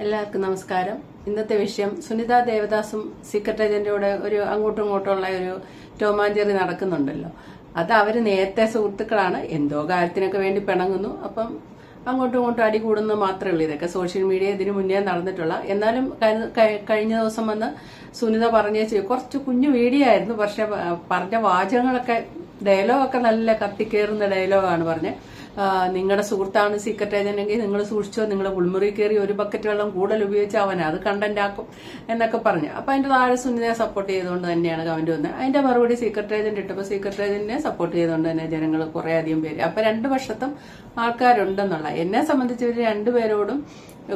എല്ലാവർക്കും നമസ്കാരം. ഇന്നത്തെ വിഷയം സുനിത ദേവദാസും സീക്രട്ട് ഏജന്റോടെ ഒരു അങ്ങോട്ടും ഇങ്ങോട്ടുള്ള ഒരു ടോമാഞ്ചേറി നടക്കുന്നുണ്ടല്ലോ. അത് അവര് നേരത്തെ സുഹൃത്തുക്കളാണ്, എന്തോ കാര്യത്തിനൊക്കെ വേണ്ടി പിണങ്ങുന്നു. അപ്പം അങ്ങോട്ടും ഇങ്ങോട്ടും അടി കൂടുന്നത് മാത്രമേ ഉള്ളൂ. ഇതൊക്കെ സോഷ്യൽ മീഡിയ ഇതിനു മുന്നേ നടന്നിട്ടുള്ള. എന്നാലും കഴിഞ്ഞ ദിവസം വന്ന് സുനിത കുറച്ച് കുഞ്ഞു വീഡിയോ ആയിരുന്നു. പക്ഷെ പറഞ്ഞ വാചകങ്ങളൊക്കെ ഡയലോഗൊക്കെ നല്ല കത്തിക്കേറുന്ന ഡയലോഗാണ് പറഞ്ഞത്. നിങ്ങളുടെ സുഹൃത്താണ് സീക്രട്ട് ഏജന്റ് എങ്കിൽ നിങ്ങൾ സൂക്ഷിച്ചോ, നിങ്ങൾ ഉൾമുറി കയറി ഒരു ബക്കറ്റ് വെള്ളം കൂടുതൽ ഉപയോഗിച്ച് അവൻ അത് കണ്ടന്റ് ആക്കും എന്നൊക്കെ പറഞ്ഞു. അപ്പൊ അതിന്റെ താഴെ സുനിതയെ സപ്പോർട്ട് ചെയ്തുകൊണ്ട് തന്നെയാണ് കമന്റ് വന്നത്. അതിന്റെ മറുപടി സീക്രട്ട് ഏജന്റ് ഇട്ടപ്പോൾ സീക്രട്ട് ഏജന്റിനെ സപ്പോർട്ട് ചെയ്തുകൊണ്ട് തന്നെ ജനങ്ങൾ കുറെ അധികം പേര്. അപ്പൊ രണ്ടു പക്ഷത്തും ആൾക്കാരുണ്ടെന്നുള്ള. എന്നെ സംബന്ധിച്ച് ഇവര് രണ്ടുപേരോടും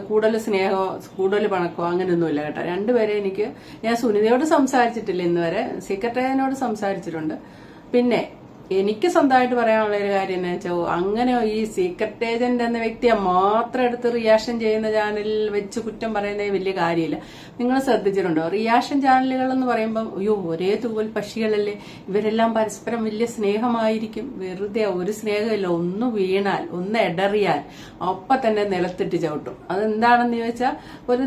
കൂടുതൽ സ്നേഹമോ കൂടുതൽ പണക്കോ അങ്ങനെയൊന്നുമില്ല കേട്ടോ. രണ്ടുപേരെ ഞാൻ സുനിതയോട് സംസാരിച്ചിട്ടില്ല ഇന്ന് വരെ, സീക്രട്ട് ഏജന്റിനോട് സംസാരിച്ചിട്ടുണ്ട്. പിന്നെ എനിക്ക് സ്വന്തമായിട്ട് പറയാനുള്ള ഒരു കാര്യം എന്ന് വെച്ചാൽ, അങ്ങനെ ഈ സീക്രട്ട് ഏജന്റ് എന്ന വ്യക്തിയെ മാത്രം എടുത്ത് റിയാക്ഷൻ ചെയ്യുന്ന ചാനലിൽ വെച്ച് കുറ്റം പറയുന്നത് വലിയ കാര്യമില്ല. നിങ്ങൾ ശ്രദ്ധിച്ചിട്ടുണ്ടോ? റിയാക്ഷൻ ചാനലുകൾ എന്ന് പറയുമ്പോൾ അയ്യോ ഒരേ തൂവൽ പക്ഷികളല്ലേ, ഇവരെല്ലാം പരസ്പരം വലിയ സ്നേഹമായിരിക്കും. വെറുതെ ഒരു സ്നേഹമില്ല. ഒന്ന് വീണാൽ ഒന്ന് ഇടറിയാൽ അപ്പൊ തന്നെ നിലത്തിട്ട് ചവിട്ടും. അതെന്താണെന്ന് ചോദിച്ചാൽ,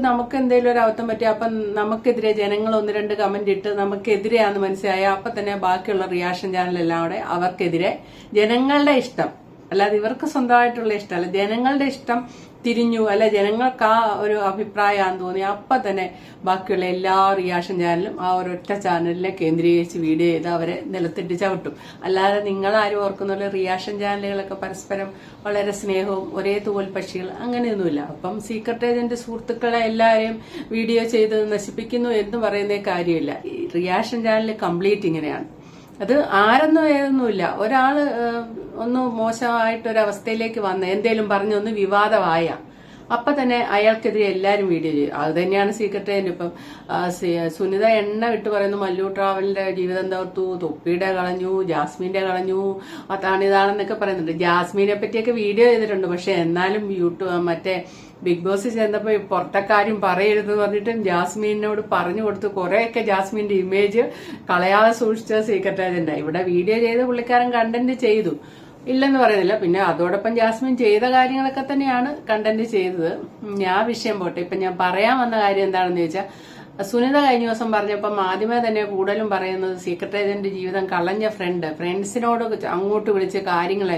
നമുക്ക് എന്തെങ്കിലും ഒരു അബദ്ധം പറ്റി അപ്പം നമുക്കെതിരെ ജനങ്ങൾ ഒന്ന് രണ്ട് കമന്റ് ഇട്ട് നമുക്കെതിരെയാണെന്ന് മനസ്സിലായ അപ്പൊ തന്നെ ബാക്കിയുള്ള റിയാക്ഷൻ ചാനലെല്ലാം കൂടെ അവർക്കെതിരെ ജനങ്ങളുടെ ഇഷ്ടം, അല്ലാതെ ഇവർക്ക് സ്വന്തമായിട്ടുള്ള ഇഷ്ടമല്ല, ജനങ്ങളുടെ ഇഷ്ടം തിരിഞ്ഞു അല്ല, ജനങ്ങൾക്ക് ആ ഒരു അഭിപ്രായമാണെന്ന് തോന്നി അപ്പൊ തന്നെ ബാക്കിയുള്ള എല്ലാ റിയാക്ഷൻ ചാനലും ആ ഒരൊറ്റ ചാനലിനെ കേന്ദ്രീകരിച്ച് വീഡിയോ ചെയ്ത് അവരെ നിലത്തിട്ട് ചവിട്ടും. അല്ലാതെ നിങ്ങളാരും ഓർക്കുന്ന റിയാക്ഷൻ ചാനലുകളൊക്കെ പരസ്പരം വളരെ സ്നേഹവും ഒരേ തൂവൽ പക്ഷികൾ അങ്ങനെയൊന്നുമില്ല. അപ്പം സീക്രട്ട് ഏജന്റ് സുഹൃത്തുക്കളെ എല്ലാവരെയും വീഡിയോ ചെയ്ത് നശിപ്പിക്കുന്നു എന്ന് പറയുന്ന കാര്യമില്ല. റിയാക്ഷൻ ചാനൽ കംപ്ലീറ്റ് ഇങ്ങനെയാണ്. അത് ആരെന്നും ഏതൊന്നുമില്ല. ഒരാള് ഒന്ന് മോശമായിട്ടൊരവസ്ഥയിലേക്ക് വന്ന് എന്തേലും പറഞ്ഞൊന്ന് വിവാദമായ അപ്പൊ തന്നെ അയാൾക്കെതിരെ എല്ലാരും വീഡിയോ ചെയ്യും. അത് തന്നെയാണ് സീക്രട്ട് ഏജന്റ്. ഇപ്പം സുനിത എണ്ണ വിട്ട് പറയുന്നു, മല്ലു ട്രാവലിന്റെ ജീവിതം തകർത്തു, തൊപ്പിയുടെ കളഞ്ഞു, ജാസ്മിന്റെ കളഞ്ഞു, അതാണിതാണെന്നൊക്കെ പറയുന്നുണ്ട്. ജാസ്മിനെ പറ്റിയൊക്കെ വീഡിയോ ചെയ്തിട്ടുണ്ട്. പക്ഷെ എന്നാലും മറ്റേ ബിഗ് ബോസ് ചെന്നപ്പോ പുറത്തെക്കാരും പറയരുതെന്ന് പറഞ്ഞിട്ടും ജാസ്മിനോട് പറഞ്ഞു കൊടുത്തു. കുറെയൊക്കെ ജാസ്മിന്റെ ഇമേജ് കളയാതെ സൂക്ഷിച്ച സീക്രട്ട് ഏജന്റ്. ഇവിടെ വീഡിയോ ചെയ്ത് പുള്ളിക്കാരൻ കണ്ടന്റ് ചെയ്തു, ഇല്ലെന്ന് പറയുന്നില്ല. പിന്നെ അതോടൊപ്പം ജാസ്മിൻ ചെയ്ത കാര്യങ്ങളൊക്കെ തന്നെയാണ് കണ്ടന്റ് ചെയ്തത്. ഞാൻ വിഷയം പോട്ടെ. ഇപ്പൊ ഞാൻ പറയാൻ വന്ന കാര്യം എന്താണെന്ന് ചോദിച്ചാൽ, സുനിത കഴിഞ്ഞ ദിവസം പറഞ്ഞപ്പം ആദ്യമേ തന്നെ കൂടുതലും പറയുന്നത് സീക്രട്ട് ഏജന്റ് ജീവിതം കളഞ്ഞ ഫ്രണ്ട്സിനോട് അങ്ങോട്ട് വിളിച്ച് കാര്യങ്ങൾ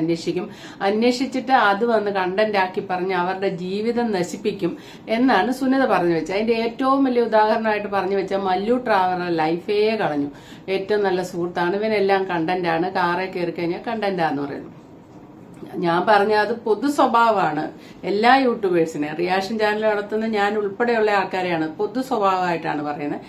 അന്വേഷിച്ചിട്ട് അത് വന്ന് കണ്ടന്റ് ആക്കി പറഞ്ഞ് അവരുടെ ജീവിതം നശിപ്പിക്കും എന്നാണ് സുനിത പറഞ്ഞു വെച്ചത്. അതിന്റെ ഏറ്റവും വലിയ ഉദാഹരണമായിട്ട് പറഞ്ഞു വെച്ചാൽ മല്ലു ട്രാവലറുടെ ലൈഫേ കളഞ്ഞു. ഏറ്റവും നല്ല സുഹൃത്താണ്, ഇവനെല്ലാം കണ്ടന്റാണ്, കാറെ കയറി കഴിഞ്ഞാൽ കണ്ടന്റാന്ന് പറയുന്നു. ഞാൻ പറഞ്ഞ അത് പൊതു സ്വഭാവമാണ്. എല്ലാ യൂട്യൂബേഴ്സിനെ റിയാക്ഷൻ ചാനൽ നടത്തുന്ന ഞാൻ ഉൾപ്പെടെയുള്ള ആൾക്കാരെയാണ് പൊതു സ്വഭാവമായിട്ടാണ് പറയുന്നത്.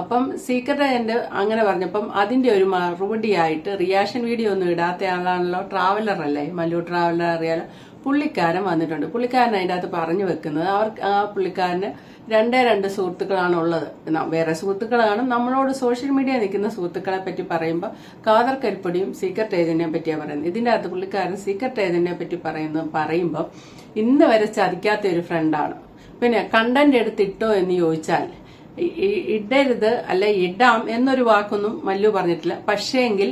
അപ്പം സീക്രട്ട് ഏജന്റ് അങ്ങനെ പറഞ്ഞപ്പം അതിന്റെ ഒരു മറുപടിയായിട്ട് റിയാക്ഷൻ വീഡിയോ ഒന്നും ഇടാത്ത ആളാണല്ലോ, ട്രാവലർ അല്ലേ, മല്ലു ട്രാവലർ അറിയാലോ, പുള്ളിക്കാരൻ വന്നിട്ടുണ്ട്. പുള്ളിക്കാരൻ അതിന്റെ അകത്ത് പറഞ്ഞു വെക്കുന്നത് ആ പുള്ളിക്കാരന് രണ്ട് സുഹൃത്തുക്കളാണ് ഉള്ളത്. വേറെ സുഹൃത്തുക്കളാണ്. നമ്മളോട് സോഷ്യൽ മീഡിയ നിൽക്കുന്ന സുഹൃത്തുക്കളെ പറ്റി പറയുമ്പോൾ കാദർ കരിപ്പടിയും സീക്രട്ട് ഏജന്റിനെ പറ്റിയാണ് പറയുന്നത്. ഇതിന്റെ അകത്ത് പുള്ളിക്കാരൻ സീക്രട്ട് ഏജന്റിനെ പറ്റി പറയുമ്പോൾ ഇന്ന് വരെ ചതിക്കാത്ത ഒരു ഫ്രണ്ടാണ്. പിന്നെ കണ്ടന്റ് എടുത്തിട്ടോ എന്ന് ചോദിച്ചാൽ ഇടരുത് അല്ല ഇടാം എന്നൊരു വാക്കൊന്നും മല്ലു പറഞ്ഞിട്ടില്ല. പക്ഷേങ്കിൽ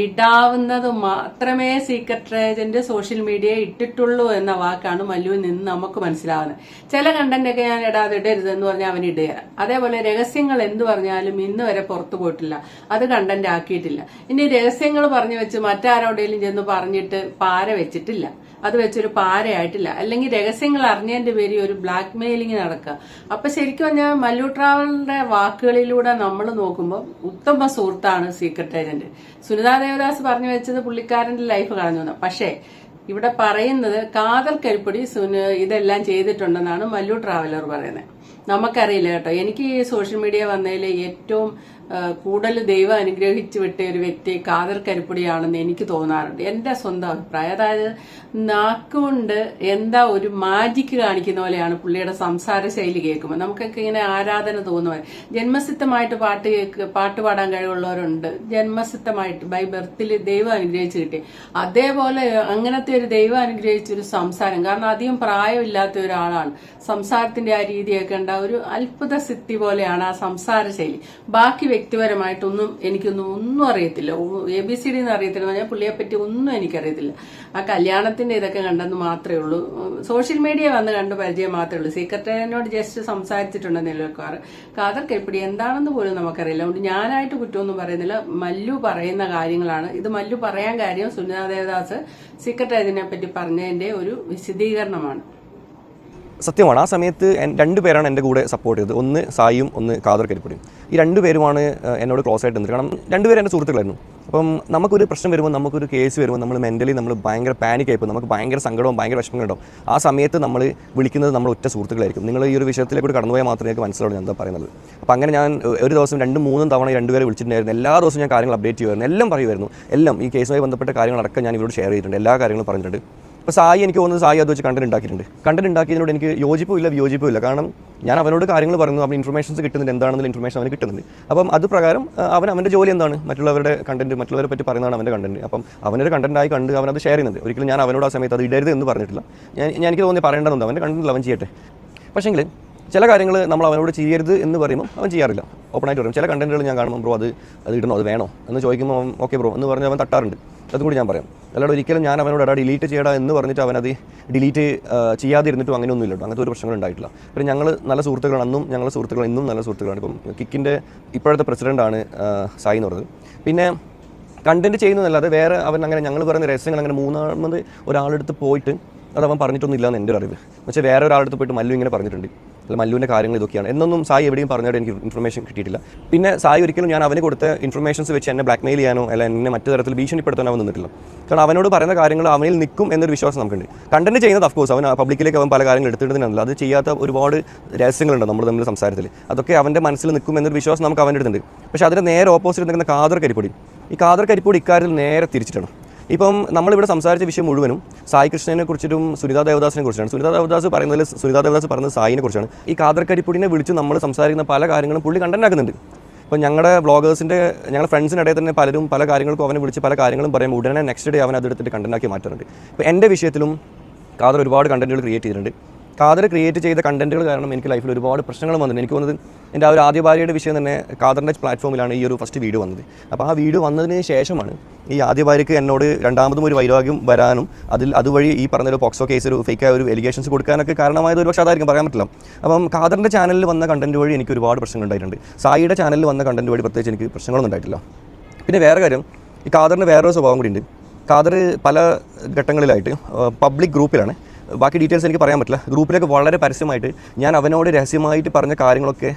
ഇടാവുന്നത് മാത്രമേ സീക്രട്ട് ഏജന്റ് സോഷ്യൽ മീഡിയ ഇട്ടിട്ടുള്ളൂ എന്ന വാക്കാണ് മല്ലുവിൽ നിന്ന് നമുക്ക് മനസ്സിലാവുന്നത്. ചില കണ്ടന്റൊക്കെ ഞാൻ ഇടാതെ ഇടരുത് എന്ന് പറഞ്ഞാൽ അവൻ ഇടുക. അതേപോലെ രഹസ്യങ്ങൾ എന്ത് പറഞ്ഞാലും ഇന്ന് വരെ പുറത്തു പോയിട്ടില്ല, അത് കണ്ടന്റ് ആക്കിയിട്ടില്ല. ഇനി രഹസ്യങ്ങൾ പറഞ്ഞു വെച്ച് മറ്റാരോടെങ്കിലും ചെന്ന് പറഞ്ഞിട്ട് പാര വെച്ചിട്ടില്ല, അത് വെച്ചൊരു പാരയായിട്ടില്ല. അല്ലെങ്കിൽ രഹസ്യങ്ങൾ അറിഞ്ഞതിന്റെ പേരിൽ ഒരു ബ്ലാക്ക് മെയിലിംഗ് നടക്കുക. അപ്പൊ ശരിക്കും പറഞ്ഞാൽ മല്ലു ട്രാവലിന്റെ വാക്കുകളിലൂടെ നമ്മൾ നോക്കുമ്പോൾ ഉത്തമ സുഹൃത്താണ് സീക്രട്ട് ഏജന്റ്. സുനിത ദേവദാസ് പറഞ്ഞു വെച്ചത് പുള്ളിക്കാരന്റെ ലൈഫ് കളഞ്ഞു. പക്ഷേ ഇവിടെ പറയുന്നത് കാദർ കരിപ്പടി ഇതെല്ലാം ചെയ്തിട്ടുണ്ടെന്നാണ് മല്ലു ട്രാവലർ പറയുന്നത്. നമുക്കറിയില്ല കേട്ടോ. എനിക്ക് ഈ സോഷ്യൽ മീഡിയ വന്നതിൽ ഏറ്റവും കൂടുതൽ ദൈവം അനുഗ്രഹിച്ചു വിട്ട ഒരു വ്യക്തി കാദർ കരിപ്പടിയാണെന്ന് എനിക്ക് തോന്നാറുണ്ട്, എന്റെ സ്വന്തം അഭിപ്രായം. അതായത് നാക്കുകൊണ്ട് എന്താ ഒരു മാജിക് കാണിക്കുന്ന പോലെയാണ് പുള്ളിയുടെ സംസാര ശൈലി കേൾക്കുമ്പോൾ നമുക്കൊക്കെ ഇങ്ങനെ ആരാധന തോന്നുക. ജന്മസിദ്ധമായിട്ട് പാട്ട് പാടാൻ കഴിവുള്ളവരുണ്ട്, ജന്മസിദ്ധമായിട്ട് ബൈ ബർത്തിൽ ദൈവം അനുഗ്രഹിച്ചു കിട്ടി. അതേപോലെ അങ്ങനത്തെ ഒരു ദൈവം അനുഗ്രഹിച്ചൊരു സംസാരം, കാരണം അധികം പ്രായമില്ലാത്ത ഒരാളാണ്. സംസാരത്തിന്റെ ആ രീതിയൊക്കെ ഉണ്ടാ ഒരു അത്ഭുത സിദ്ധി പോലെയാണ് ആ സംസാര ശൈലി. ബാക്കി വ്യക്തിപരമായിട്ടൊന്നും ഒന്നും അറിയത്തില്ല. ABCD എന്ന് അറിയത്തില്ല, ഞാൻ പുള്ളിയെ പറ്റി ഒന്നും എനിക്കറിയത്തില്ല. ആ കല്യാണത്തിന്റെ ഇതൊക്കെ കണ്ടെന്ന് മാത്രമേ ഉള്ളൂ. സോഷ്യൽ മീഡിയ വന്ന് കണ്ട് പരിചയം മാത്രമേ ഉള്ളൂ. സെക്രട്ടറിയോട് ജസ്റ്റ് സംസാരിച്ചിട്ടുണ്ടെന്നല്ലോ. ഖാദർ കരിപ്പടി എന്താണെന്ന് പോലും നമുക്കറിയില്ല. അതുകൊണ്ട് ഞാനായിട്ട് കുറ്റമൊന്നും പറയുന്നില്ല. മല്ലു പറയുന്ന കാര്യങ്ങളാണ് ഇത്. മല്ലു പറയാൻ കാര്യം സുനിത ദേവദാസ് സെക്രട്ടറി ഇതിനെ പറ്റി പറഞ്ഞതിന്റെ ഒരു വിശദീകരണമാണ്. സത്യമാണ്. ആ സമയത്ത് രണ്ടുപേരാണ് എൻ്റെ കൂടെ സപ്പോർട്ട് ചെയ്തത്. ഒന്ന് സായിയും ഒന്ന് ഖാദർ കരിപ്പടിയും. ഈ രണ്ടുപേരുമാണ് എന്നോട് ക്ലോസ് ആയിട്ട് നിന്നത്. കാരണം രണ്ടുപേരും എൻ്റെ സുഹൃത്തുക്കളായിരുന്നു. അപ്പം നമുക്കൊരു പ്രശ്നം വരുമ്പോൾ, നമുക്കൊരു കേസ് വരുമ്പോൾ നമ്മൾ മെൻ്റലി ഭയങ്കര പാനിക് ആയിപ്പോൾ, നമുക്ക് ഭയങ്കര സങ്കടവും ഭയങ്കര വിഷമങ്ങളുണ്ടാവും. ആ സമയത്ത് നമ്മൾ വിളിക്കുന്നത് നമ്മൾ ഒറ്റ സുഹൃത്തുക്കളായിരിക്കും. നിങ്ങൾ ഈ ഒരു വിഷയത്തിലേക്ക് കടന്നുപോയാൽ മാത്രമേ എനിക്ക് മനസ്സിലാവുള്ളൂ ഞാൻ എന്താ പറയുന്നത്. അപ്പോൾ അങ്ങനെ ഞാൻ ഒരു ദിവസം 2-3 തവണ രണ്ടുപേരെ വിളിച്ചിട്ടുണ്ടായിരുന്നു. എല്ലാ ദിവസവും ഞാൻ കാര്യങ്ങൾ അപ്ഡേറ്റ് ചെയ്യുമായിരുന്നു, എല്ലാം പറയുമായിരുന്നു. എല്ലാം ഈ കേസുമായി ബന്ധപ്പെട്ട കാര്യങ്ങളടക്കം ഞാൻ ഇവരോട് ഷെയർ ചെയ്തിട്ടുണ്ട്, എല്ലാ കാര്യങ്ങളും പറഞ്ഞിട്ടുണ്ട്. അപ്പോൾ സായി, എനിക്ക് തോന്നുന്നത് സായി അത് വെച്ച് കണ്ടന്റ് ഉണ്ടാക്കിയതിനോട് എനിക്ക് വിയോജിപ്പുമില്ല. കാരണം ഞാൻ അവനോട് കാര്യങ്ങൾ പറയുന്നു, അവൻ ഇൻഫർമേഷൻസ് കിട്ടുന്നുണ്ട്, എന്താണെന്നുള്ള ഇൻഫർമേഷൻ അവന് കിട്ടുന്നുണ്ട്. അപ്പം അത് പ്രകാരം അവൻ്റെ ജോലി എന്താണ്, മറ്റുള്ളവരുടെ കണ്ടന്റ്, മറ്റുള്ളവരെ പറ്റി പറയുന്നതാണ് അവൻ്റെ കണ്ടന്റ്. അപ്പം അവനൊരു കണ്ടന്റായി കണ്ട് അവനത് ഷെയർ ചെയ്യുന്നുണ്ട്. ഒരിക്കലും ഞാൻ അവനോട് ആ സമയത്ത് അത് ഇടരുത് എന്ന് പറഞ്ഞിട്ടില്ല. എനിക്ക് തോന്നി പറയേണ്ടതുണ്ട്, അവൻ്റെ കണ്ടന്റിൽ അവൻ ചെയ്യട്ടെ. പക്ഷേങ്കിൽ ചില കാര്യങ്ങൾ നമ്മൾ അവനോട് ചെയ്യരുത് എന്ന് പറയുമ്പോൾ അവൻ ചെയ്യാറില്ല, ഓപ്പണായിട്ട് പറയും. ചില കണ്ടന്റുകൾ ഞാൻ കാണുമ്പോൾ ബ്രോ അത് ഇടണോ, അത് വേണോ എന്ന് ചോദിക്കുമ്പോൾ അവൻ ഓക്കെ ബ്രോ എന്ന് പറഞ്ഞ് അവൻ തട്ടാറുണ്ട്. അതും കൂടി ഞാൻ പറയാം. അല്ലാതെ ഒരിക്കലും ഞാൻ അവനോട് ഡിലീറ്റ് ചെയ്യടാ എന്ന് പറഞ്ഞിട്ട് അവനത് ഡിലീറ്റ് ചെയ്യാതിരുന്നിട്ടും അങ്ങനെയൊന്നും ഇല്ലട്ടോ. അങ്ങനത്തെ ഒരു പ്രശ്നങ്ങൾ ഉണ്ടായിട്ടില്ല. പിന്നെ ഞങ്ങൾ നല്ല സുഹൃത്തുക്കളാണ്, അന്നും ഞങ്ങൾ സുഹൃത്തുക്കൾ, ഇന്നും നല്ല സുഹൃത്തുക്കളാണ്. ഇപ്പം കിക്കിൻ്റെ ഇപ്പോഴത്തെ പ്രസിഡൻ്റാണ് സായി എന്ന് പറഞ്ഞത്. പിന്നെ കണ്ടന്റ് ചെയ്യുന്നതല്ലാതെ വേറെ അവൻ അങ്ങനെ ഞങ്ങൾ പറയുന്ന രഹസ്യങ്ങൾ അങ്ങനെ മൂന്നാമത് ഒരാളെടുത്ത് പോയിട്ട് അത് അവൻ പറഞ്ഞിട്ടൊന്നും ഇല്ല എന്ന് എൻ്റെ ഒരു അറിവ്. പക്ഷേ വേറെ ഒരാളെടുത്ത് പോയിട്ട് മല്ലു ഇങ്ങനെ പറഞ്ഞിട്ടുണ്ട്, അല്ല മല്ലുവിൻ്റെ കാര്യങ്ങൾ ഇതൊക്കെയാണ് എന്നൊന്നും സായി എവിടെയും പറഞ്ഞിട്ട് എനിക്ക് ഇൻഫർമേഷൻ കിട്ടിയിട്ടില്ല. പിന്നെ സായി ഒരിക്കലും ഞാൻ അവന് കൊടുത്ത ഇൻഫർമേഷൻസ് വെച്ച് എന്നെ ബ്ലാക്ക്മെയിൽ ചെയ്യാനോ അല്ല എന്നെ മറ്റു തരത്തിൽ ഭീഷണിപ്പെടുത്താനോ അവൻ നിന്നിട്ടില്ല. കാരണം അവനോട് പറയുന്ന കാര്യങ്ങൾ അവനിൽ നിൽക്കും എന്നൊരു വിശ്വാസം നമുക്കുണ്ട്. കണ്ടന്റ് ചെയ്യുന്നത് അഫ്കോഴ്സ് അവൻ പബ്ലിക്കിലേക്ക് അവൻ പല കാര്യങ്ങൾ എടുത്തിടുന്നതിനല്ല, അത് ചെയ്യാത്ത ഒരുപാട് രഹസ്യങ്ങളുണ്ട് നമ്മൾ തമ്മിൽ സംസാരത്തിൽ. അതൊക്കെ അവൻ്റെ മനസ്സിൽ നിൽക്കും എന്നൊരു വിശ്വാസം നമുക്ക് അവൻ്റെ അടുത്തുണ്ട്. പക്ഷേ അതിന് നേരെ ഓപ്പോസിറ്റ് നിൽക്കുന്ന ഖാദർ കരിപ്പൊടി, ഈ ഖാദർ കരിപ്പൊടി ഇക്കാര്യത്തിൽ നേരെ തിരിച്ചിട്ടാണ്. ഇപ്പം നമ്മളിവിടെ സംസാരിച്ച വിഷയം മുഴുവനും സായി കൃഷ്ണനെ കുറിച്ചിട്ടും സുനിത ദേവദാസിനെ കുറിച്ചാണ്. സുനിത ദേവദാസ് പറയുന്നത് സായിനെ കുറിച്ചാണ്. ഈ ഖാദർ കരിപ്പൊടിനെ വിളിച്ച് നമ്മൾ സംസാരിക്കുന്ന പല കാര്യങ്ങളും പുള്ളി കണ്ടന്റ് ആക്കുന്നുണ്ട്. ഇപ്പോൾ ഞങ്ങളുടെ ഞങ്ങളുടെ ഫ്രണ്ട്സിനിടയിൽ തന്നെ പലരും പല കാര്യങ്ങൾക്കും അവനെ വിളിച്ച് പല കാര്യങ്ങളും പറയുമ്പോൾ ഉടനെ നെക്സ്റ്റ് ഡേ അവൻ അതെടുത്തിട്ട് കണ്ടന്റാക്കി മാറ്റാറുണ്ട്. ഇപ്പോൾ എൻ്റെ വിഷയത്തിലും ഖാദർ ഒരുപാട് കണ്ടന്റുകൾ ക്രിയേറ്റ് ചെയ്തിട്ടുണ്ട്. ഖാദർ ക്രിയേറ്റ് ചെയ്ത കണ്ടന്റുകൾ കാരണം എനിക്ക് ലൈഫിൽ ഒരുപാട് പ്രശ്നങ്ങൾ വന്നിട്ടുണ്ട്. എനിക്ക് തോന്നുന്നത് എൻ്റെ ആ ഒരു ആദ്യ ഭാര്യയുടെ വിഷയം തന്നെ ഖാദറിൻ്റെ പ്ലാറ്റ്ഫോമിലാണ് ഈ ഒരു ഫസ്റ്റ് വീഡിയോ വന്നത്. അപ്പോൾ ആ വീഡിയോ വന്നതിന് ശേഷമാണ് ഈ ആദ്യ ഭാര്യയ്ക്ക് എന്നോട് രണ്ടാമതും ഒരു വൈരാഗ്യം വരാനും അതുവഴി ഈ പറഞ്ഞൊരു പോക്സോ കേസ് ഒരു ഫേക്കായ ഒരു എലിഗേഷൻസ് കൊടുക്കാനൊക്കെ കാരണമായത് ഒരു പക്ഷേ അതായിരിക്കും, പറയാൻ പറ്റില്ല. അപ്പം ഖാദറിൻ്റെ ചാനലിൽ വന്ന കണ്ടന്റ് വഴി എനിക്ക് ഒരുപാട് പ്രശ്നങ്ങൾ ഉണ്ടായിട്ടുണ്ട്. സായിയുടെ ചാനലിൽ വന്ന കണ്ടന്റ് വഴി പ്രത്യേകിച്ച് എനിക്ക് പ്രശ്നങ്ങളൊന്നും ഉണ്ടായിട്ടില്ല. പിന്നെ വേറെ കാര്യം, ഈ ഖാദറിന് വേറൊരു സ്വഭാവം കൂടി ഉണ്ട്. ഖാദർ പല ഘട്ടങ്ങളിലായിട്ട് പബ്ലിക് ഗ്രൂപ്പിലാണ്, ബാക്കി ഡീറ്റെയിൽസ് എനിക്ക് പറയാൻ പറ്റില്ല, ഗ്രൂപ്പിലേക്ക് വളരെ പരസ്യമായിട്ട് ഞാൻ അവനോട് രഹസ്യമായിട്ട് പറഞ്ഞ കാര്യങ്ങളൊക്കെ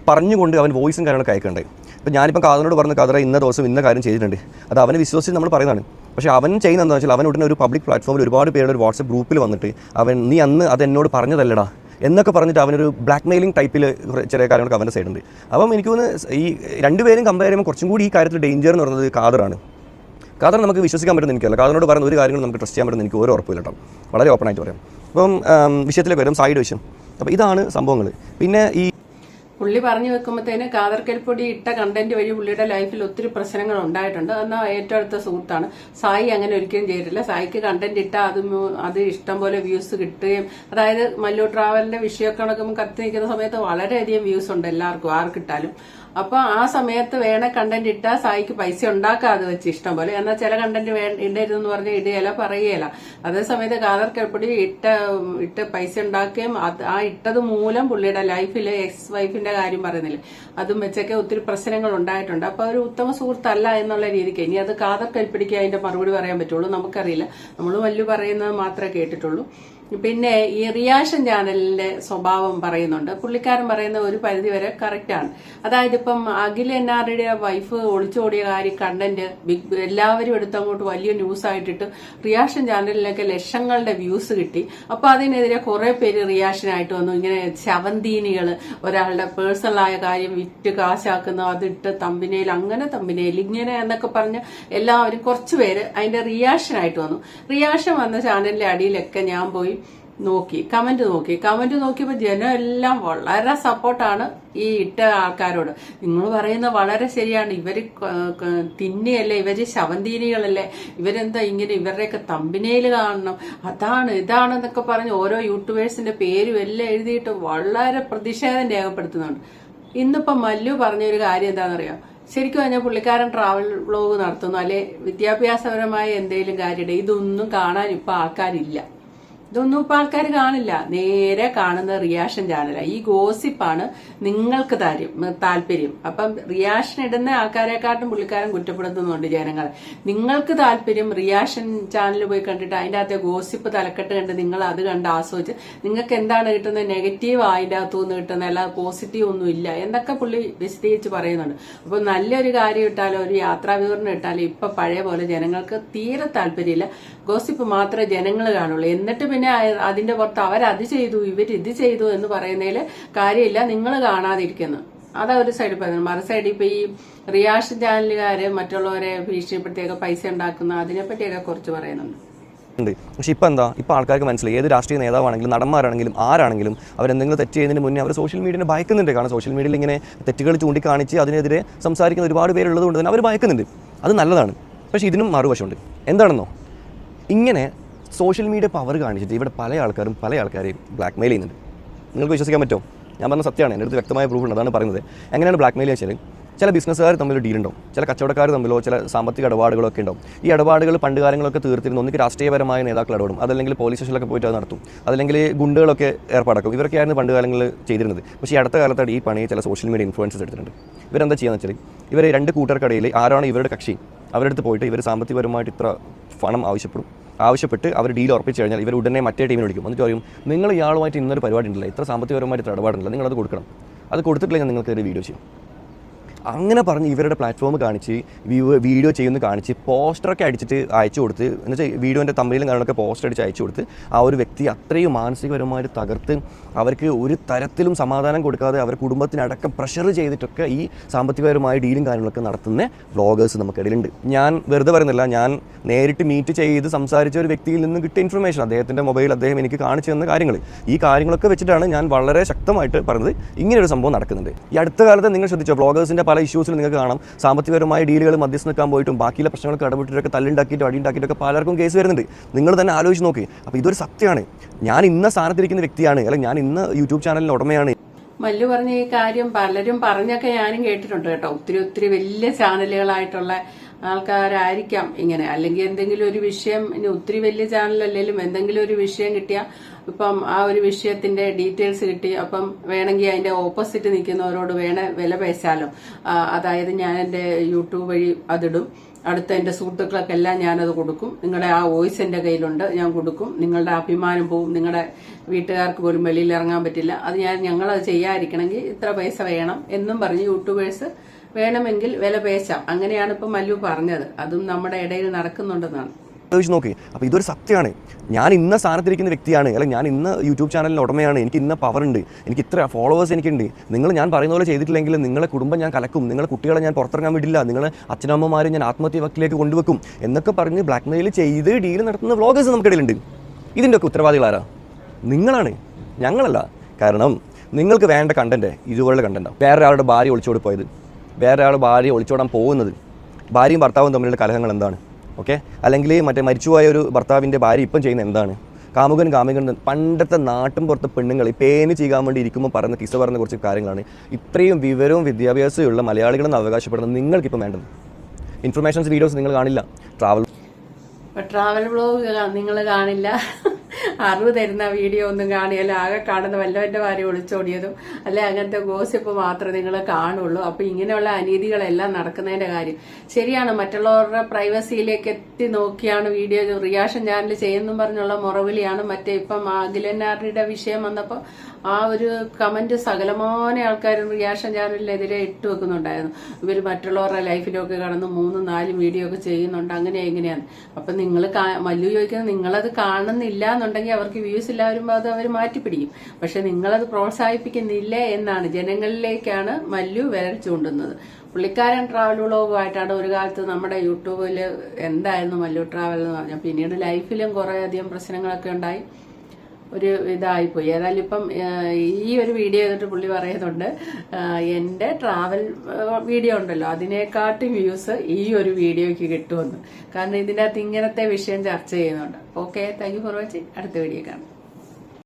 പറഞ്ഞുകൊണ്ട് അവൻ വോയിസും കാര്യങ്ങളൊക്കെ അയക്കുന്നുണ്ടായി. ഇപ്പോൾ ഞാനിപ്പം ഖാദറിനോട് പറഞ്ഞു, ഖാദർ ഇന്ന ദിവസം ഇന്ന കാര്യം ചെയ്തിട്ടുണ്ട്, അത് അവനെ വിശ്വസിച്ച് നമ്മൾ പറയുന്നതാണ്. പക്ഷേ അവൻ ചെയ്യുന്നതെന്ന് വെച്ചാൽ അവൻ ഉടനെ ഒരു പബ്ലിക് പ്ലാറ്റ്ഫോമിൽ ഒരുപാട് പേരുടെ ഒരു വാട്സപ്പ് ഗ്രൂപ്പിൽ വന്നിട്ട് നീ അന്ന് അത് എന്നോട് പറഞ്ഞതല്ലടാ എന്നൊക്കെ പറഞ്ഞിട്ട് അവനൊരു ബ്ലാക്ക് മെയിലിംഗ് ടൈപ്പിൽ ചെറിയ കാര്യങ്ങളൊക്കെ അവൻ്റെ സൈഡുണ്ട്. അപ്പം എനിക്ക് തോന്നുന്നു ഈ രണ്ടുപേരും കമ്പയർ ചെയ്യുമ്പോൾ കുറച്ചും കൂടി ഈ കാര്യത്തിൽ ഡേഞ്ചർ എന്ന് പറയുന്നത് ഖാദറാണ്. ഖാദർ നമുക്ക് വിശ്വസിക്കാൻ പറ്റുന്ന എനിക്കല്ല, ഖാദറിനോട് പറയുന്ന ഒരു കാര്യങ്ങളും നമുക്ക് ട്രസ്റ്റ് ചെയ്യാൻ പറ്റുന്ന എനിക്ക് ഒരു ഉറപ്പില്ല കേട്ടോ, വളരെ ഓപ്പണായിട്ട് പറയാം. അപ്പം വിഷയത്തിലേക്ക് വരും, സായിയുടെ വിഷയം. അപ്പോൾ ഇതാണ് സംഭവങ്ങൾ. പിന്നെ ഈ പുള്ളി പറഞ്ഞു വെക്കുമ്പോഴത്തേന് ഖാദർ കരിപ്പൊടി ഇട്ട കണ്ടന്റ് വഴി പുള്ളിയുടെ ലൈഫിൽ ഒത്തിരി പ്രശ്നങ്ങൾ ഉണ്ടായിട്ടുണ്ട്. എന്നാൽ ഏറ്റവും അടുത്ത സുഹൃത്താണ് സായി. അങ്ങനെ ഒരിക്കലും ചെയ്തിട്ടില്ല. സായിക്ക് കണ്ടന്റ് ഇട്ടാൽ അത് ഇഷ്ടം പോലെ വ്യൂസ് കിട്ടുകയും, അതായത് മല്ലു ട്രാവലിന്റെ വിഷയമൊക്കെ നടക്കുമ്പോൾ കത്തി നിൽക്കുന്ന സമയത്ത് വളരെയധികം വ്യൂസ് ഉണ്ട് എല്ലാവർക്കും, ആർക്കിട്ടാലും. അപ്പൊ ആ സമയത്ത് വേണ കണ്ടന്റ് ഇട്ടാൽ സായിക്ക് പൈസ ഉണ്ടാക്കാതെ വെച്ച് ഇഷ്ടം പോലെ. എന്നാൽ ചില കണ്ടന്റ് ഇടരുതെന്ന് പറഞ്ഞാൽ ഇടുകയില്ല, പറയുകയില്ല. അതേ സമയത്ത് ഖാദർ കരിപ്പൊടി ഇട്ട് പൈസ ഉണ്ടാക്കുകയും ആ ഇട്ടത് മൂലം പുള്ളിയുടെ ലൈഫിൽ എക്സ് വൈഫിന്റെ കാര്യം പറയുന്നില്ലേ, അതും വെച്ചൊക്കെ ഒത്തിരി പ്രശ്നങ്ങൾ ഉണ്ടായിട്ടുണ്ട്. അപ്പൊ ഒരു ഉത്തമ സുഹൃത്തല്ല എന്നുള്ള രീതിക്ക് ഇനി അത് ഖാദർ കരിപ്പൊടിക്ക് അതിന്റെ മറുപടി പറയാൻ പറ്റുള്ളൂ, നമുക്കറിയില്ല. നമ്മൾ വല്ലു പറയുന്നത് മാത്രമേ കേട്ടിട്ടുള്ളൂ. പിന്നെ ഈ റിയാക്ഷൻ ചാനലിന്റെ സ്വഭാവം പറയുന്നുണ്ട്. പുള്ളിക്കാരൻ പറയുന്ന ഒരു പരിധിവരെ കറക്റ്റാണ്. അതായത് ഇപ്പം അഖിൽ എന്നാരുടെ വൈഫ് ഒളിച്ചോടിയ കാര്യം കണ്ടന്റ് എല്ലാവരും എടുത്തങ്ങോട്ട് വലിയ ന്യൂസ് ആയിട്ടിട്ട് റിയാക്ഷൻ ചാനലിലൊക്കെ ലക്ഷങ്ങളുടെ വ്യൂസ് കിട്ടി. അപ്പൊ അതിനെതിരെ കുറെ പേര് റിയാക്ഷൻ ആയിട്ട് വന്നു. ഇങ്ങനെ ശവന്തീനികള് ഒരാളുടെ പേഴ്സണലായ കാര്യം വിറ്റ് കാശാക്കുന്നു, അതിട്ട് തമ്പിനയിൽ അങ്ങനെ തമ്പിനയിൽ ഇങ്ങനെ എന്നൊക്കെ പറഞ്ഞ് എല്ലാവരും കുറച്ചുപേര് അതിന്റെ റിയാക്ഷൻ ആയിട്ട് വന്നു. റിയാക്ഷൻ വന്ന ചാനലിന്റെ അടിയിലൊക്കെ ഞാൻ പോയി കമന്റ് നോക്കിയപ്പോൾ ജനം എല്ലാം വളരെ സപ്പോർട്ടാണ് ഈ ഇട്ട ആൾക്കാരോട്. നിങ്ങൾ പറയുന്നത് വളരെ ശരിയാണ്, ഇവര് തിന്നിയല്ലേ, ഇവര് ശവന്തീനികളല്ലേ, ഇവരെന്താ ഇങ്ങനെ, ഇവരുടെയൊക്കെ തമ്പിനയില് കാണണം, ഇതാണെന്നൊക്കെ പറഞ്ഞ് ഓരോ യൂട്യൂബേഴ്സിന്റെ പേരും എല്ലാം എഴുതിയിട്ട് വളരെ പ്രതിഷേധം രേഖപ്പെടുത്തുന്നുണ്ട്. ഇന്നിപ്പം മല്ലു പറഞ്ഞൊരു കാര്യം എന്താണെന്നറിയോ? ശരിക്കും പറഞ്ഞാൽ പുള്ളിക്കാരൻ ട്രാവൽ വ്ലോഗ് നടത്തുന്നു, അല്ലെ വിദ്യാഭ്യാസപരമായ എന്തെങ്കിലും കാര്യമുണ്ട്, ഇതൊന്നും കാണാൻ ഇപ്പൊ ആൾക്കാരില്ല. ഇതൊന്നും ഇപ്പൊ ആൾക്കാർ കാണില്ല. നേരെ കാണുന്ന റിയാക്ഷൻ ചാനലാണ്. ഈ ഗോസിപ്പാണ് നിങ്ങൾക്ക് താല്പര്യം. അപ്പം റിയാക്ഷൻ ഇടുന്ന ആൾക്കാരെക്കാട്ടും പുള്ളിക്കാരൻ കുറ്റപ്പെടുത്തുന്നുണ്ട് ജനങ്ങളെ. നിങ്ങൾക്ക് താല്പര്യം റിയാക്ഷൻ ചാനൽ പോയി കണ്ടിട്ട് അതിന്റെ അകത്തെ ഗോസിപ്പ് തലക്കെട്ട് കണ്ട് നിങ്ങൾ അത് കണ്ട് ആസ്വദിച്ച് നിങ്ങൾക്ക് എന്താണ് കിട്ടുന്നത്? നെഗറ്റീവ് അതിന്റെ അകത്തുനിന്ന് കിട്ടുന്നത്, അല്ലാതെ പോസിറ്റീവ് ഒന്നും ഇല്ല എന്നൊക്കെ പുള്ളി വിശദീകരിച്ച് പറയുന്നുണ്ട്. അപ്പൊ നല്ലൊരു കാര്യം ഇട്ടാലോ ഒരു യാത്രാ വിവരണം ഇട്ടാലോ ഇപ്പൊ പഴയ പോലെ ജനങ്ങൾക്ക് തീരെ താല്പര്യമില്ല. ഗോസിപ്പ് മാത്രമേ ജനങ്ങൾ കാണുള്ളൂ. എന്നിട്ട് പിന്നെ അതിന്റെ പുറത്ത് അവരത് ചെയ്തു ഇവരിത് ചെയ്തു എന്ന് പറയുന്നതിൽ കാര്യമില്ല, നിങ്ങൾ കാണാതിരിക്കുന്നു. അതാ ഒരു സൈഡ് പറയുന്നത്. മറു സൈഡ് ഇപ്പൊ ഈ റിയാക്ഷൻ ചാനലുകാര് മറ്റുള്ളവരെ ഭീഷണിപ്പെടുത്തിയൊക്കെ പൈസ ഉണ്ടാക്കുന്ന അതിനെപ്പറ്റിയൊക്കെ കുറച്ച് പറയുന്നുണ്ട്. പക്ഷെ ഇപ്പം എന്താ, ഇപ്പം ആൾക്കാർക്ക് മനസ്സിലായി ഏത് രാഷ്ട്രീയ നേതാവാണെങ്കിലും നടന്മാരാണെങ്കിലും ആരാണെങ്കിലും അവരെന്തെങ്കിലും തെറ്റ് ചെയ്യുന്നതിന് മുന്നേ അവർ സോഷ്യൽ മീഡിയനെ ഭയക്കുന്നുണ്ട്. കാരണം സോഷ്യൽ മീഡിയയിൽ ഇങ്ങനെ തെറ്റുകൾ ചൂണ്ടിക്കാണിച്ച് അതിനെതിരെ സംസാരിക്കുന്ന ഒരുപാട് പേരുള്ളത് കൊണ്ട് തന്നെ അവർ ഭയക്കുന്നുണ്ട്. അത് നല്ലതാണ്. പക്ഷേ ഇതിനും മറുവശമുണ്ട്. എന്താണെന്നോ, ഇങ്ങനെ സോഷ്യൽ മീഡിയ പവർ കാണിച്ചിട്ട് ഇവിടെ പല ആൾക്കാരെയും ബ്ലാക്ക് മെയിൽ ചെയ്യുന്നുണ്ട്. നിങ്ങൾക്ക് വിശ്വസിക്കാൻ പറ്റുമോ? ഞാൻ പറഞ്ഞ സത്യമാണ്, എൻ്റെ അടുത്ത് വ്യക്തമായ പ്രൂഫ് ഉണ്ട്, അതാണ് പറയുന്നത്. എങ്ങനെയാണ് ബ്ലാക്ക് മെയിൽ വെച്ചാൽ, ചില ബിസിനസ്സുകാർ തമ്മിൽ ഡീലുണ്ടാവും, ചില കച്ചവടക്കാർ തമ്മിലോ ചില സാമ്പത്തിക ഇടപാടുകളൊക്കെ ഉണ്ടാവും. ഈ ഇടപാടുകൾ പണ്ട് കാലങ്ങളൊക്കെ തീർത്തിരുന്നു. ഒന്നിക്ക് രാഷ്ട്രീയപരമായ നേതാക്കൾ ഇടപെടും, അതല്ലെങ്കിൽ പോലീസ് സ്റ്റേഷനിലൊക്കെ പോയിട്ട് അത് നടത്തും, അതല്ലെങ്കിൽ ഗുണ്ടകളൊക്കെ ഏർപ്പാടാക്കും. ഇവരൊക്കെയായിരുന്നു പണ്ട് കാലങ്ങളിൽ ചെയ്തിരുന്നത്. പക്ഷേ ഈ അടുത്ത കാലത്താണ് ഈ പണി ചില സോഷ്യൽ മീഡിയ ഇൻഫ്ലുവൻസസ് എടുത്തിട്ടുണ്ട്. ഇവരെന്താ ചെയ്യുക വെച്ചാൽ, ഇവർ രണ്ട് കൂട്ടർക്കിടയിൽ ആരാണ് ഇവരുടെ കക്ഷി അവരുടെ അടുത്ത് പോയിട്ട് ഇവർ സാമ്പത്തികപരമായിട്ട് ഇത്ര പണം ആവശ്യപ്പെട്ട് അവർ ഡീൽ ഉറപ്പിച്ച് കഴിഞ്ഞാൽ ഇവർ ഉടനെ മറ്റേ ടീമിനെ വിളിക്കും. എന്നിട്ട് പറയും, നിങ്ങൾ ഇയാളുമായിട്ട് ഇന്നൊരു പരിപാടി ഉണ്ടല്ലോ, ഇത്ര സാമ്പത്തികപരമായിട്ട് ഇത്ര ഇടപാടുണ്ടല്ലോ, നിങ്ങളത് കൊടുക്കണം. അത് കൊടുത്തിട്ടില്ലെങ്കിൽ നിങ്ങൾക്ക് ഒരു വീഡിയോ ചെയ്യും. അങ്ങനെ പറഞ്ഞ് ഇവരുടെ പ്ലാറ്റ്ഫോം കാണിച്ച് വീഡിയോ ചെയ്യുന്ന കാണിച്ച് പോസ്റ്ററൊക്കെ അടിച്ചിട്ട് അയച്ചു കൊടുത്ത്, എന്ന് വെച്ചാൽ വീഡിയോൻ്റെ തമ്മിലും കാണാനൊക്കെ പോസ്റ്റർ അടിച്ച് അയച്ചു കൊടുത്ത് ആ ഒരു വ്യക്തി അത്രയും മാനസികപരമായിട്ട് തകർത്ത് അവർക്ക് ഒരു തരത്തിലും സമാധാനം കൊടുക്കാതെ അവരുടെ കുടുംബത്തിനടക്കം പ്രഷർ ചെയ്തിട്ടൊക്കെ ഈ സാമ്പത്തികപരമായ ഡീലും കാര്യങ്ങളൊക്കെ നടത്തുന്ന വ്ളോഗേഴ്സ് നമുക്കിടയിലുണ്ട്. ഞാൻ വെറുതെ പറയുന്നില്ല, ഞാൻ നേരിട്ട് മീറ്റ് ചെയ്ത് സംസാരിച്ച ഒരു വ്യക്തിയിൽ നിന്ന് കിട്ടിയ ഇൻഫർമേഷൻ, അദ്ദേഹത്തിൻ്റെ മൊബൈൽ അദ്ദേഹം എനിക്ക് കാണിച്ചു തന്ന ഈ കാര്യങ്ങളൊക്കെ വെച്ചിട്ടാണ് ഞാൻ വളരെ ശക്തമായിട്ട് പറഞ്ഞത് ഇങ്ങനെയൊരു സംഭവം നടക്കുന്നുണ്ട്. ഈ അടുത്ത കാലത്ത് നിങ്ങൾ ശ്രദ്ധിച്ചോ, വ്ളോഗേഴ്സിൻ്റെ പല ഇഷ്യൂസിൽ നിങ്ങൾക്ക് കാണാം സാമ്പത്തികപരമായ ഡീലുകൾ മധ്യസ്ഥ നിൽക്കാൻ പോയിട്ടും ബാക്കിയുള്ള പ്രശ്നങ്ങൾക്ക് ഇടപെട്ടിട്ടൊക്കെ തല്ലുണ്ടാക്കിയിട്ടും അടിയുണ്ടാക്കിയിട്ടൊക്കെ പലർക്കും കേസ് വരുന്നുണ്ട്. നിങ്ങൾ തന്നെ ആലോചിച്ച് നോക്കി. അപ്പോൾ ഇതൊരു സത്യമാണ്. ഞാൻ ഇന്ന സ്ഥാനത്തിരിക്കുന്ന വ്യക്തിയാണ്, അല്ലെങ്കിൽ ഞാൻ ഇന്ന് യൂട്യൂബ് ചാനലിന് ഉടമയാണ്. മല്ലു പറഞ്ഞ ഈ കാര്യം പലരും പറഞ്ഞൊക്കെ ഞാനും കേട്ടിട്ടുണ്ട് കേട്ടോ. ഒത്തിരി വലിയ ചാനലുകളായിട്ടുള്ള ആൾക്കാരായിരിക്കാം ഇങ്ങനെ, അല്ലെങ്കിൽ എന്തെങ്കിലും ഒരു വിഷയം, ഇനി ഒത്തിരി വലിയ ചാനലല്ലെങ്കിലും എന്തെങ്കിലും ഒരു വിഷയം കിട്ടിയാൽ ഇപ്പം ആ ഒരു വിഷയത്തിന്റെ ഡീറ്റെയിൽസ് കിട്ടി, അപ്പം വേണമെങ്കിൽ അതിന്റെ ഓപ്പോസിറ്റ് നിൽക്കുന്നവരോട് വില പേശാലോ. അതായത് ഞാൻ എൻ്റെ യൂട്യൂബ് വഴി അതിടും, അടുത്ത എൻ്റെ സുഹൃത്തുക്കൾക്കെല്ലാം ഞാനത് കൊടുക്കും, നിങ്ങളുടെ ആ വോയിസ് എൻ്റെ കയ്യിലുണ്ട്, ഞാൻ കൊടുക്കും, നിങ്ങളുടെ അഭിമാനം പോവും, നിങ്ങളുടെ വീട്ടുകാർക്ക് പോലും വെളിയിൽ ഇറങ്ങാൻ പറ്റില്ല, അത് ഞങ്ങളത് ചെയ്യാതിരിക്കണമെങ്കിൽ ഇത്ര പൈസ വേണം എന്നും പറഞ്ഞ് യൂട്യൂബേഴ്സ് വേണമെങ്കിൽ വില പേശാം. അങ്ങനെയാണ് ഇപ്പം മല്ലു പറഞ്ഞത്. അതും നമ്മുടെ ഇടയിൽ നടക്കുന്നുണ്ടെന്നാണ്. ആലോചിച്ച് നോക്കി. അപ്പോൾ ഇതൊരു സത്യമാണ്. ഞാൻ ഇന്ന സ്ഥാനത്തിരിക്കുന്ന വ്യക്തിയാണ്, അല്ലെങ്കിൽ ഞാൻ ഇന്ന് യൂട്യൂബ് ചാനലിന് ഉടമയാണ്, എനിക്ക് ഇന്ന പവർ ഉണ്ട്, എനിക്ക് ഇത്ര ഫോളോവേഴ്സ് എനിക്കുണ്ട്, നിങ്ങൾ ഞാൻ പറയുന്ന പോലെ ചെയ്തിട്ടില്ലെങ്കിൽ നിങ്ങളെ കുടുംബം ഞാൻ കലക്കും, നിങ്ങളെ കുട്ടികളെ ഞാൻ പുറത്തിറങ്ങാൻ വിടില്ല, നിങ്ങളെ അച്ഛനമ്മമാരെ ഞാൻ ആത്മഹത്യ വക്കിലേക്ക് കൊണ്ടുവെക്കും എന്നൊക്കെ പറഞ്ഞ് ബ്ലാക്ക് മെയിൽ ചെയ്ത് ഡീൽ നടത്തുന്ന വ്ളോഗേഴ്സ് നമുക്കിടയിലുണ്ട്. ഇതിൻ്റെയൊക്കെ ഉത്തരവാദികളാരാ? നിങ്ങളാണ്, ഞങ്ങളല്ല. കാരണം നിങ്ങൾക്ക് വേണ്ട കണ്ടന്റ് ഇതുപോലുള്ള കണ്ടന്റാണ്. വേറെ ആളുടെ ഭാര്യ ഒളിച്ചോടി പോയത്, വേറെ ആളുടെ ഭാര്യ ഒളിച്ചോടാൻ പോകുന്നത്, ഭാര്യയും ഭർത്താവും തമ്മിലുള്ള കലഹങ്ങൾ എന്താണ്? ഓക്കെ, അല്ലെങ്കിൽ മറ്റേ മരിച്ചുപോയ ഒരു ഭർത്താവിൻ്റെ ഭാര്യ ഇപ്പം ചെയ്യുന്ന എന്താണ്? കാമുകൻ പണ്ടത്തെ നാട്ടും പുറത്തെ പെണ്ണുങ്ങൾ ഈ പേന് ചെയ്യാൻ വേണ്ടി ഇരിക്കുമ്പോൾ പറയുന്ന കിസ്സ പറയുന്ന കുറച്ച് കാര്യങ്ങളാണ്. ഇത്രയും വിവരവും വിദ്യാഭ്യാസമുള്ള മലയാളികളെന്ന് അവകാശപ്പെടുന്നത് നിങ്ങൾക്കിപ്പോൾ വേണ്ടത്. ഇൻഫർമേഷൻസ് വീഡിയോസ് നിങ്ങൾ കാണില്ല, ട്രാവൽ വ്ലോഗ് നിങ്ങൾ കാണില്ല, അറിവ് തരുന്ന വീഡിയോ ഒന്നും കാണിയല്ല, ആകെ കാണുന്ന വല്ലവന്റെ ഭാര്യ ഒളിച്ചോടിയതും അല്ലെ അങ്ങനത്തെ ഗോസിപ്പ് മാത്രമേ നിങ്ങൾ കാണുള്ളൂ. അപ്പൊ ഇങ്ങനെയുള്ള അനീതികളെല്ലാം നടക്കുന്നതിന്റെ കാര്യം ശരിയാണ്. മറ്റുള്ളവരുടെ പ്രൈവസിയിലേക്ക് എത്തി നോക്കിയാണ് വീഡിയോ റിയാക്ഷൻ ചാനൽ ചെയ്യുന്നു പറഞ്ഞുള്ള മുറവിളിയാണ്. മറ്റേ ഇപ്പം അഖിലനാരുടെ വിഷയം വന്നപ്പോൾ ആ ഒരു കമന്റ് സകലമായ ആൾക്കാരും റിയാക്ഷൻ ചാനലിനെതിരെ ഇട്ടുവെക്കുന്നുണ്ടായിരുന്നു. ഇവർ മറ്റുള്ളവരുടെ ലൈഫിലൊക്കെ കടന്ന് 3-4 വീഡിയോ ഒക്കെ ചെയ്യുന്നുണ്ട്, എങ്ങനെയാണ്. അപ്പൊ നിങ്ങൾ മല്ലു ചോദിക്കുന്നത് നിങ്ങളത് കാണുന്നില്ല എന്നുണ്ടെങ്കിൽ അവർക്ക് വ്യൂസ് ഇല്ല വരുമ്പോൾ അത് അവർ മാറ്റിപ്പിടിക്കും. പക്ഷെ നിങ്ങളത് പ്രോത്സാഹിപ്പിക്കുന്നില്ല എന്നാണ്, ജനങ്ങളിലേക്കാണ് മല്ലു വിരൽ ചൂണ്ടുന്നത്. പുള്ളിക്കാരൻ ട്രാവൽ വ്ളോഗുമായിട്ടാണ് ഒരു കാലത്ത് നമ്മുടെ യൂട്യൂബിൽ എന്തായിരുന്നു മല്ലു ട്രാവൽ എന്ന് പറഞ്ഞാൽ, പിന്നീട് ലൈഫിലും കുറെ അധികം പ്രശ്നങ്ങളൊക്കെ ഉണ്ടായി, ഒരു ഇതായിപ്പോയി. ഏതായാലും ഇപ്പം ഈ ഒരു വീഡിയോ ചെയ്തിട്ട് പുള്ളി പറയുന്നുണ്ട് എൻ്റെ ട്രാവൽ വീഡിയോ ഉണ്ടല്ലോ അതിനെക്കാട്ടും വ്യൂസ് ഈ ഒരു വീഡിയോയ്ക്ക് കിട്ടുമെന്ന്. കാരണം ഇതിൻ്റെ അകത്ത് ഇങ്ങനത്തെ വിഷയം ചർച്ച ചെയ്യുന്നുണ്ട്. Okay, thank you for watching. അടുത്ത വീഡിയോ കാണാം.